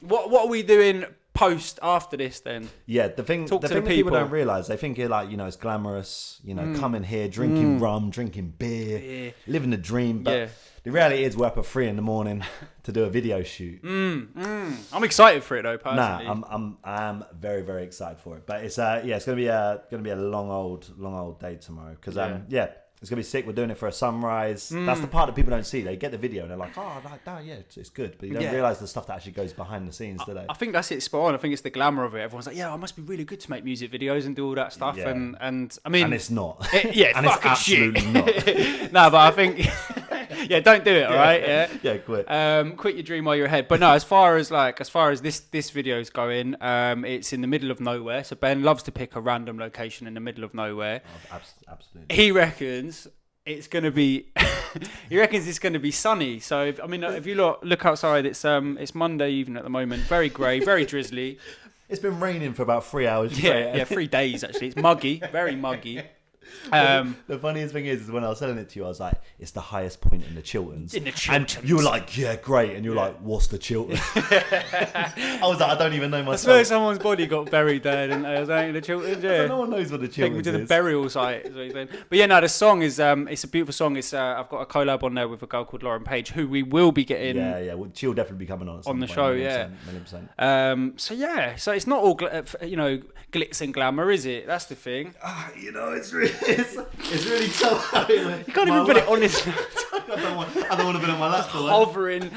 What are we doing after this then? Yeah, the thing Talk to the that people people. don't realise, they think it's glamorous, coming here, drinking rum, drinking beer, living the dream. But the reality is we're up at 3 a.m. to do a video shoot. I'm excited for it though, personally. I'm very, very excited for it. But it's it's gonna be a long old day tomorrow because it's gonna be sick. We're doing it for a sunrise. That's the part that people don't see. They get the video and they're like, oh, like that, yeah, it's good. But you don't realise the stuff that actually goes behind the scenes, do they? I think that's it, spot on. I think it's the glamour of it. Everyone's like, yeah, it must be really good to make music videos and do all that stuff. Yeah. And I mean, and it's not. It's and it's fucking absolutely shit. No, but I think, don't do it. All right, yeah, quit. Quit your dream while you're ahead. But no, as far as this video is going, it's in the middle of nowhere. So Ben loves to pick a random location in the middle of nowhere. Oh, absolutely. He reckons it's going to be it's going to be sunny. So if you look outside, it's Monday evening at the moment, very grey, very drizzly. It's been raining for about 3 hours. 3 days actually. It's muggy, very muggy. The funniest thing is when I was selling it to you, I was like, it's the highest point in the Chilterns. And you were like, yeah, great. And you were like, what's the Chilterns? I was like, I don't even know myself. I swear someone's body got buried there, didn't they? I was like, in the Chilterns, yeah. No one knows what the Chilterns is. Take me to the burial site. Is what he's saying. But yeah, no, the song is, it's a beautiful song. It's I've got a collab on there with a girl called Lauren Page, who we will be getting. Yeah, well, she'll definitely be coming on the show, million%. So it's not all glitz and glamour, is it? That's the thing. It's really tough. You can't even put it on his. I don't want to be on my laptop. Hovering.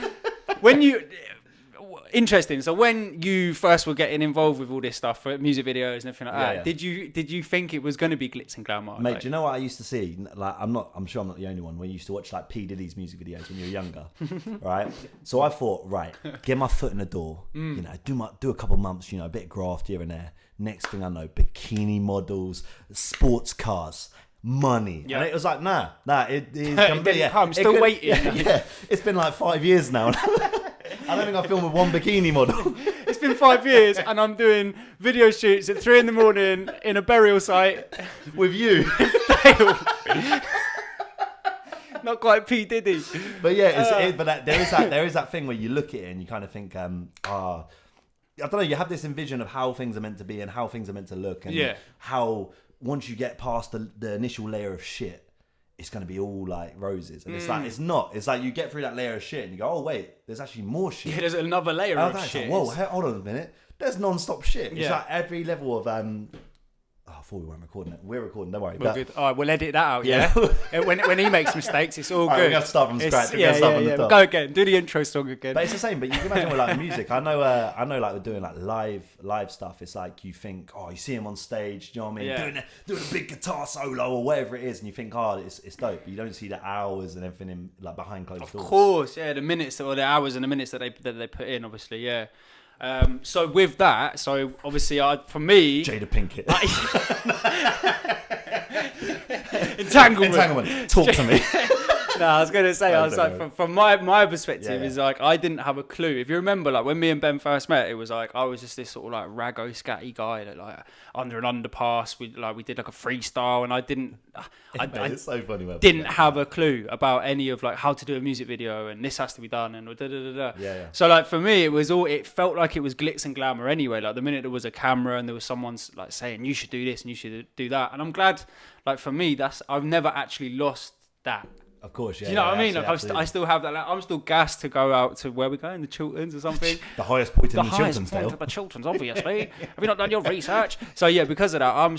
Interesting. So when you first were getting involved with all this stuff for music videos and everything like that, did you think it was going to be glitz and glamour? Mate, do you know what I used to see? Like, I'm sure I'm not the only one. When you used to watch like P Diddy's music videos when you were younger, right? So I thought, right, get my foot in the door. Do a couple months. A bit of graft here and there. Next thing I know, bikini models, sports cars. Money. And it was like, nah, it didn't come. Still waiting. Yeah, it's been like 5 years now. I don't think I filmed with one bikini model. It's been 5 years and I'm doing video shoots at 3 a.m. in a burial site with you. Not quite P Diddy, but yeah, there is that thing where you look at it and you kind of think, I don't know, you have this envision of how things are meant to be and how things are meant to look, and how once you get past the initial layer of shit, it's going to be all like roses. And it's like, it's not. It's like you get through that layer of shit and you go, oh wait, there's actually more shit. Yeah, there's another layer of shit. Like, whoa, hold on a minute. There's non-stop shit. It's like every level of I thought we weren't recording it. We're recording, don't worry. Well, good. All right, we'll edit that out, yeah? when he makes mistakes, it's all good. We're going to start from scratch. Go again. Do the intro song again. But it's the same, but you can imagine with like music. I know like we're doing like live stuff. It's like you think, you see him on stage, you know what I mean? Yeah. Doing a big guitar solo or whatever it is, and you think, it's dope. But you don't see the hours and everything in, like behind closed doors. Of course, yeah, the minutes or the hours and the minutes that they put in, obviously, yeah. So with that, obviously, for me, Jada Pinkett, entanglement. Talk to me. No, I was going to say, I was like, from my perspective, is like, I didn't have a clue. If you remember, like, when me and Ben first met, it was like, I was just this sort of like raggo scatty guy that like, under an underpass, we did like a freestyle, and I didn't, it's so funny. Didn't have a clue about any of like how to do a music video, and this has to be done, and da. Yeah. So like, for me, it felt like it was glitz and glamour anyway. Like, the minute there was a camera and there was someone like saying, you should do this and you should do that. And I'm glad, like, for me, I've never actually lost that. Of course, yeah. Do you know what I mean? Like, I still have that. Like, I'm still gassed to go out to where we going, the Chilterns or something. The highest point in the Chilterns, Dale. The Chilterns, obviously. Have you not done your research? So yeah, because of that, I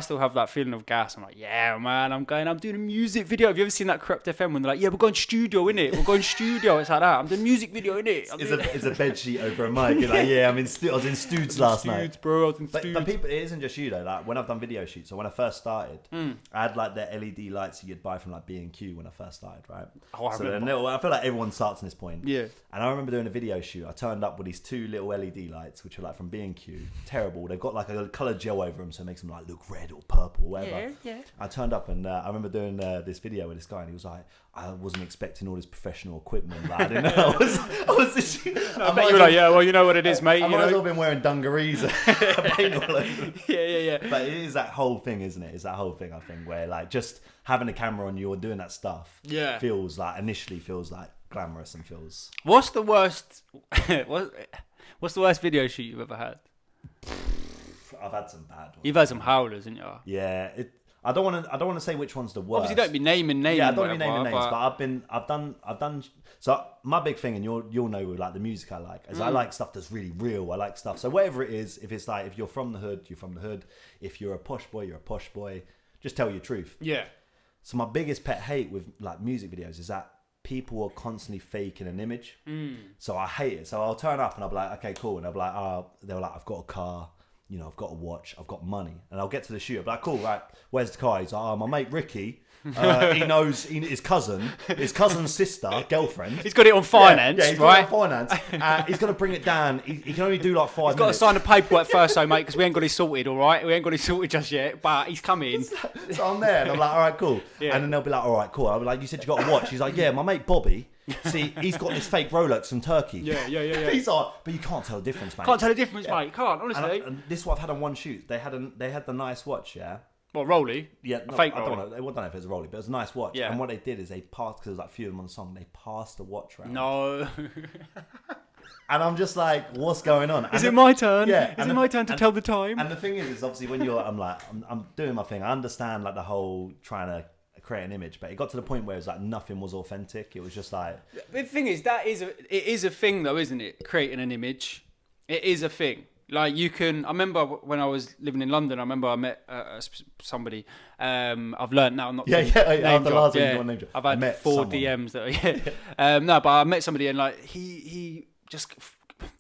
still have that feeling of gas. I'm like, yeah, man, I'm doing a music video. Have you ever seen that Corrupt FM when they're like, yeah, we're going studio, innit? We're going studio. It's like that. I'm doing a music video, innit? It's a bed sheet over a mic. You're like, yeah, I was in Studs last night. Bro, I was in Studs. But people, it isn't just you though. Like, when I've done video shoots, so when I first started, I had like the LED lights you'd buy from like B&Q when I first started, right? Oh, I remember. I feel like everyone starts in this point. Yeah. And I remember doing a video shoot. I turned up with these two little LED lights, which are like from B&Q. Terrible. They've got like a coloured gel over them, so it makes them like look red or purple or whatever. Yeah. I turned up and I remember doing this video with this guy, and he was like, I wasn't expecting all this professional equipment. Like, I didn't know. I bet you were like, yeah, well, you know what it is, mate. I might as well been wearing dungarees. Paint all over. Yeah. But it is that whole thing, isn't it? It's that whole thing, I think, where like just having a camera on you or doing that stuff initially feels like glamorous and feels. What's the worst? What's the worst video shoot you've ever had? I've had some bad ones. You've had some howlers, haven't you? Yeah, I don't want to say which one's the worst. Obviously, don't be naming names. Yeah, I don't be naming names, but I've done. So my big thing, and you'll know with like the music I like, is I like stuff that's really real. I like stuff. So whatever it is, if it's like if you're from the hood, you're from the hood. If you're a posh boy, you're a posh boy. Just tell your truth. Yeah. So my biggest pet hate with like music videos is that people are constantly faking an image. So I hate it. So I'll turn up and I'll be like, okay, cool, and I'll be like, they were like, I've got a car. You know, I've got a watch, I've got money. And I'll get to the shoot, I'll be like, cool, right, where's the car? He's like, my mate Ricky, he knows his cousin's sister, girlfriend. He's got it on finance, yeah, he's right? got it on finance. He's going to bring it down. He can only do like 5 minutes. He's got to sign the paperwork first, though, mate, because we ain't got it sorted, all right? We ain't got it sorted just yet, but he's coming. So I'm there, and I'm like, all right, cool. Yeah. And then they'll be like, all right, cool. I'll be like, you said you got a watch. He's like, yeah, my mate Bobby. See, he's got this fake Rolex from Turkey. Yeah. He's like, but you can't tell the difference, mate. Can't tell the difference, mate. You can't, honestly. And this is what I've had on one shoot. They had the nice watch, yeah. What, Rolly? Yeah, no, fake I Rolly. don't know if it was a Rolly, but it was a nice watch. Yeah. And what they did is they passed, because there was like a few of them on the song, they passed the watch around. No. And I'm just like, what's going on? Is it my turn? Yeah. Is it my turn to tell the time? And the thing is obviously when I'm doing my thing. I understand like the whole trying to create an image, but it got to the point where it was like nothing was authentic. It was just like. The thing is, it is a thing though, isn't it? Creating an image. It is a thing. Like I remember when I was living in London, I met somebody. I've learned now not to name drop. I've had 4 DMs that no, but I met somebody and like he just,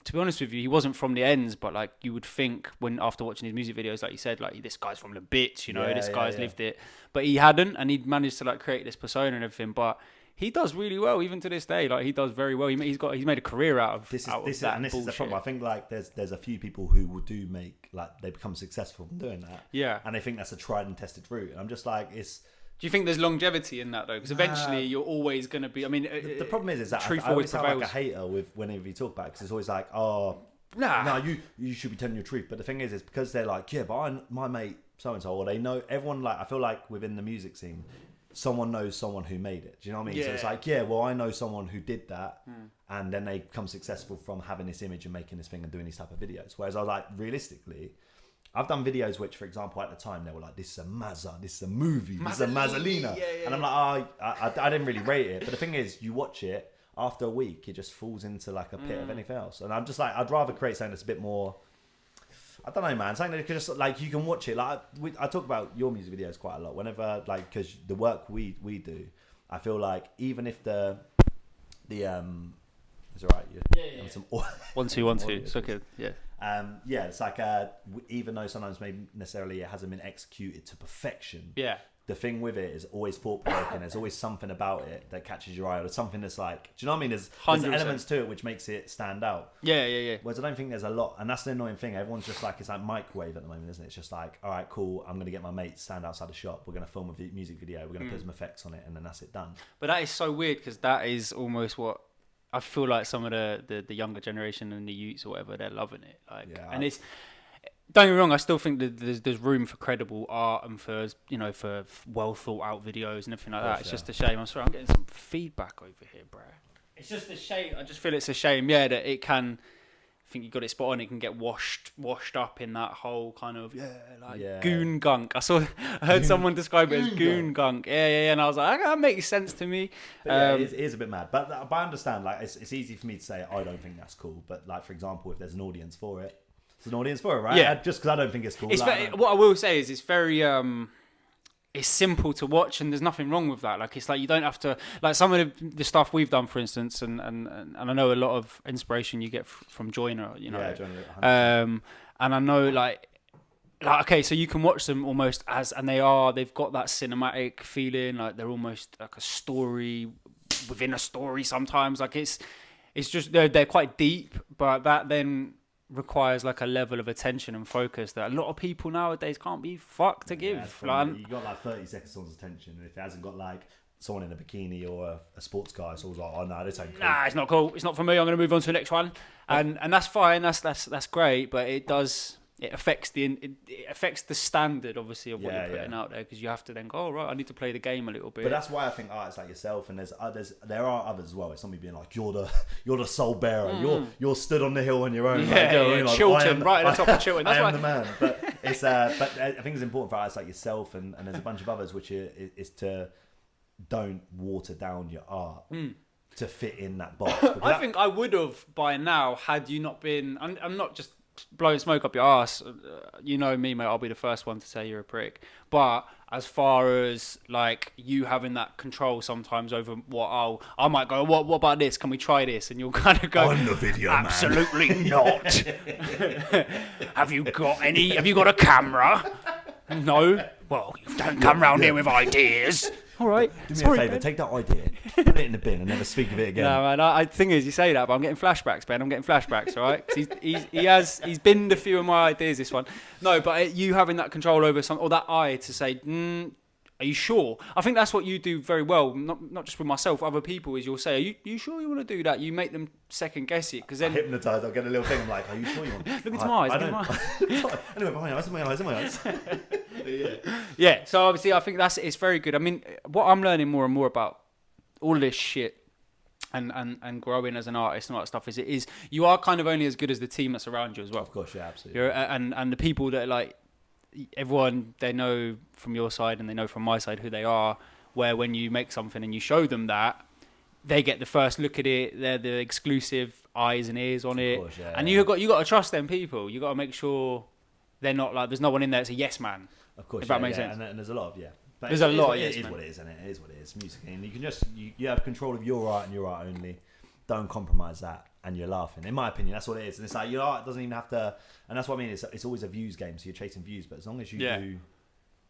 to be honest with you, he wasn't from the ends, but like you would think when after watching his music videos, like you said, like this guy's from the bits, you know, this guy's lived it, but he hadn't, and he'd managed to like create this persona and everything, but. He does really well, even to this day. Like he does very well. He's made a career out of this is the problem. I think like there's a few people who do make like they become successful from doing that. Yeah, and they think that's a tried and tested route. And I'm just like, it's. Do you think there's longevity in that though? Because eventually you're always going to be. I mean, the problem is that I always sound like a hater with whenever you talk about it, because it's always like, you should be telling your truth. But the thing is because they're like, yeah, but my mate so and so, or they know everyone. Like I feel like within the music scene. Someone knows someone who made it. Do you know what I mean? Yeah. So it's like, yeah, well, I know someone who did that, and then they become successful from having this image and making this thing and doing these type of videos. Whereas I was like, realistically, I've done videos which, for example, at the time they were like, this is a Mazza, this is a movie, this is a Mazzolina, and I'm like, I didn't really rate it. But the thing is, you watch it after a week, it just falls into like a pit of anything else. And I'm just like, I'd rather create something that's a bit more. I don't know, man. Something that just like you can watch it. Like I talk about your music videos quite a lot. Whenever like because the work we do, I feel like even if the it's alright. Yeah. Some 1 2 1 2. It's okay. Yeah. It's like even though sometimes maybe necessarily it hasn't been executed to perfection. Yeah. The thing with it is always thought provoking. There's always something about it that catches your eye, or something that's like, do you know what I mean? There's elements to it which makes it stand out. Yeah. Whereas I don't think there's a lot, and that's the annoying thing. Everyone's just like, it's like microwave at the moment, isn't it? It's just like, all right, cool. I'm gonna get my mate to stand outside the shop. We're gonna film a music video. We're gonna put some effects on it, and then that's it done. But that is so weird because that is almost what I feel like some of the younger generation and the youths or whatever, they're loving it. Like, and it's. Don't get me wrong, I still think that there's room for credible art and for well thought out videos and everything like that. It's just a shame. I'm sorry, I'm getting some feedback over here, bro. It's just a shame. I just feel it's a shame, that it can. I think you got it spot on. It can get washed up in that whole kind of goon gunk. I heard someone describe it as goon gunk. Yeah, and I was like, that makes sense to me. It is a bit mad, but I understand. Like, it's easy for me to say I don't think that's cool, but like for example, if there's an audience for it. An audience for it, right? Yeah. Just because I don't think it's cool. What I will say is it's very it's simple to watch, and there's nothing wrong with that. Like it's like you don't have to like some of the stuff we've done, for instance, and I know a lot of inspiration you get from Joyner, you know. Yeah, Joyner. And I know like okay, so you can watch them almost they've got that cinematic feeling, like they're almost like a story within a story sometimes. Like it's just they're quite deep, but that then requires like a level of attention and focus that a lot of people nowadays can't be fucked to give. You got like 30 seconds someone's attention, and if it hasn't got like someone in a bikini or a sports car, it's always like, oh no, this ain't cool. Nah, it's not cool. It's not for me. I'm going to move on to the next one, and that's fine. That's great, but it does it affects the standard, obviously, of what you're putting out there, because you have to then go, oh, right, I need to play the game a little bit. But that's why I think artists like yourself, and there are others as well. It's somebody being like, you're the soul bearer. You're stood on the hill on your own. Like, Chiltern, right at the top of Chiltern. That's I am the man. But it's but I think it's important for artists like yourself, and there's a bunch of others, which is to don't water down your art to fit in that box. I think I would have by now had you not been. I'm not just blowing smoke up your ass. You know me, mate. I'll be the first one to say you're a prick. But as far as like you having that control sometimes over what I might go, what about this? Can we try this? And you'll kind of go, on the video, absolutely not. Have you got a camera? No. Well, you don't come round here with ideas. All right. Do me a favour, take that idea, put it in the bin, and never speak of it again. No, man. The thing is, you say that, but I'm getting flashbacks, Ben. I'm getting flashbacks, all right? 'Cause he's binned a few of my ideas. This one, no, but you having that control over or that eye to say, are you sure? I think that's what you do very well. Not just with myself, other people. Is you'll say, are you sure you want to do that? You make them second guess it, because then hypnotised. I'll get a little thing. I'm like, are you sure you want? Look into my eyes. I don't. Anyway, my eyes. Yeah, so obviously I think it's very good. I mean, what I'm learning more and more about all this shit and growing as an artist and all that stuff is you are kind of only as good as the team that's around you as well. Of course, yeah, absolutely. And the people that like everyone, they know from your side and they know from my side who they are, where when you make something and you show them that, they get the first look at it, they're the exclusive eyes and ears on it. Of course, yeah, and you got to trust them people. You got to make sure they're not like, there's no one in there that's a yes man. Of course, if that makes sense. And there's a lot of But there's a lot. It is what it is, and it is what it is. Music, and you can just you have control of your art and your art only. Don't compromise that, and you're laughing. In my opinion, that's what it is. And it's like your art doesn't even have to. And that's what I mean. It's always a views game, so you're chasing views. But as long as you do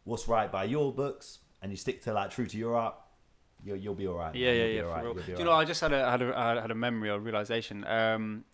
what's right by your books and you stick to like true to your art, you'll be all right. Yeah. Do you know? I just had a memory or realization.